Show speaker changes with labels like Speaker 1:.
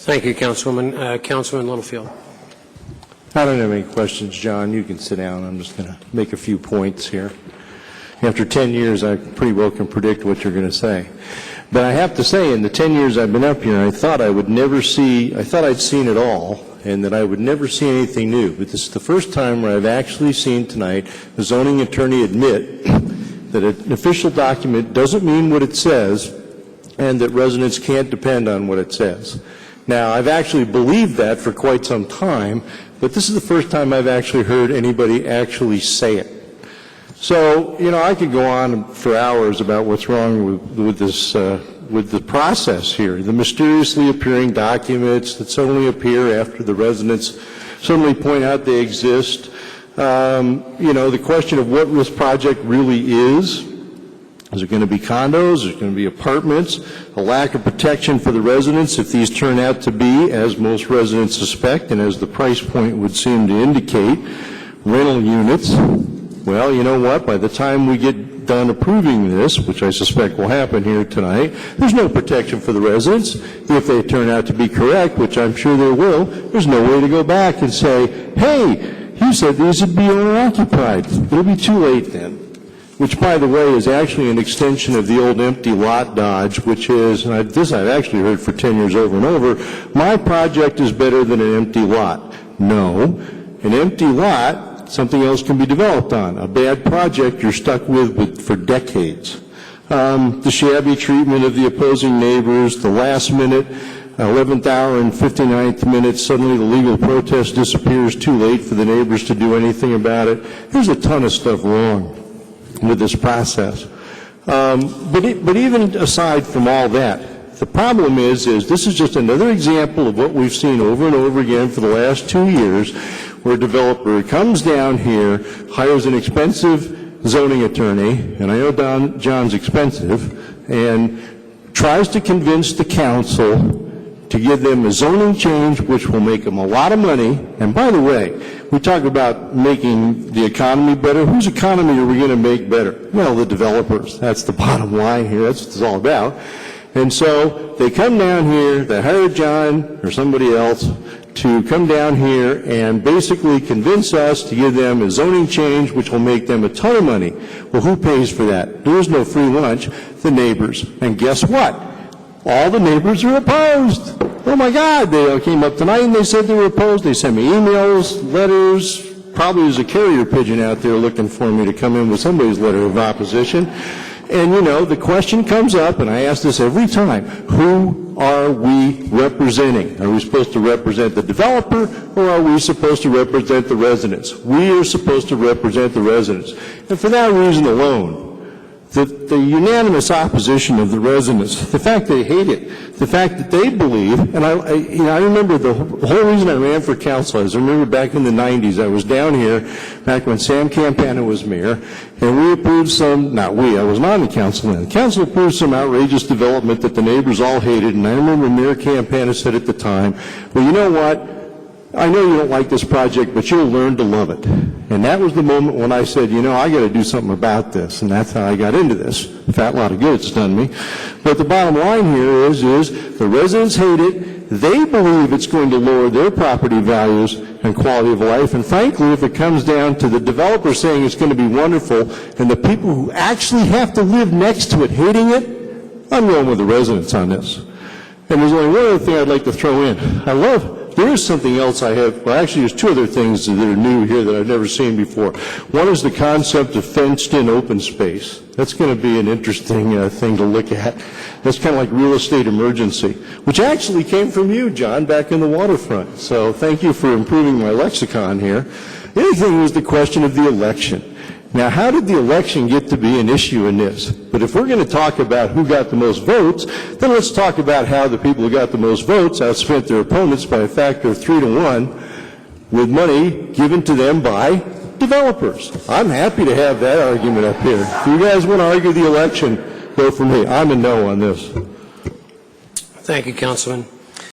Speaker 1: Thank you, Councilwoman. Councilman Littlefield.
Speaker 2: I don't have any questions, John. You can sit down. I'm just going to make a few points here. After 10 years, I pretty well can predict what you're going to say. But I have to say, in the 10 years I've been up here, I thought I'd seen it all, and that I would never see anything new. But this is the first time where I've actually seen tonight the zoning attorney admit that an official document doesn't mean what it says, and that residents can't depend on what it says. Now, I've actually believed that for quite some time, but this is the first time I've actually heard anybody actually say it. So, you know, I could go on for hours about what's wrong with the process here. The mysteriously appearing documents that suddenly appear after the residents suddenly point out they exist. You know, the question of what this project really is. Is it going to be condos? Is it going to be apartments? A lack of protection for the residents if these turn out to be, as most residents suspect, and as the price point would seem to indicate, rental units. Well, you know what? By the time we get done approving this, which I suspect will happen here tonight, there's no protection for the residents. If they turn out to be correct, which I'm sure they will, there's no way to go back and say, hey, you said these would be owner-occupied. It'll be too late then. Which, by the way, is actually an extension of the old empty lot dodge, which is, and this I've actually heard for 10 years over and over, my project is better than an empty lot. No, an empty lot, something else can be developed on. A bad project you're stuck with for decades. The shabby treatment of the opposing neighbors, the last minute, 11th hour and 59th minute, suddenly the legal protest disappears, too late for the neighbors to do anything about it. There's a ton of stuff wrong with this process. But even aside from all that, the problem is this is just another example of what we've seen over and over again for the last 2 years, where a developer comes down here, hires an expensive zoning attorney, and I know John's expensive, and tries to convince the council to give them a zoning change which will make them a lot of money. And by the way, we talk about making the economy better. Whose economy are we going to make better? Well, the developers. That's the bottom line here. That's what it's all about. And so they come down here, they hire John or somebody else to come down here and basically convince us to give them a zoning change which will make them a ton of money. Well, who pays for that? There is no free lunch. The neighbors. And guess what? All the neighbors are opposed. Oh my God, they came up tonight and they said they were opposed. They sent me emails, letters. Probably there's a carrier pigeon out there looking for me to come in with somebody's letter of opposition. And you know, the question comes up, and I ask this every time, who are we representing? Are we supposed to represent the developer, or are we supposed to represent the residents? We are supposed to represent the residents. And for that reason alone, the unanimous opposition of the residents, the fact they hate it, the fact that they believe, and I remember the whole reason I ran for council is I remember back in the 90s, I was down here back when Sam Campana was mayor, and we approved some, not we, I was not on the council then, the council approved some outrageous development that the neighbors all hated, and I remember Mayor Campana said at the time, well, you know what? I know you don't like this project, but you'll learn to love it. And that was the moment when I said, you know, I got to do something about this. And that's how I got into this. A fat lot of good it's done me. But the bottom line here is the residents hate it. They believe it's going to lower their property values and quality of life. And frankly, if it comes down to the developer saying it's going to be wonderful and the people who actually have to live next to it hating it, I'm going with the residents on this. And there's only one other thing I'd like to throw in. There is something else I have, well actually there's two other things that are new here that I've never seen before. One is the concept of fenced-in open space. That's going to be an interesting thing to look at. That's kind of like real estate emergency, which actually came from you, John, back in the waterfront. So thank you for improving my lexicon here. The other thing was the question of the election. Now, how did the election get to be an issue in this? But if we're going to talk about who got the most votes, then let's talk about how the people who got the most votes outspent their opponents by a factor of 3 to 1 with money given to them by developers. I'm happy to have that argument up here. If you guys want to argue the election, go for me. I'm a no on this.
Speaker 1: Thank you, Councilman.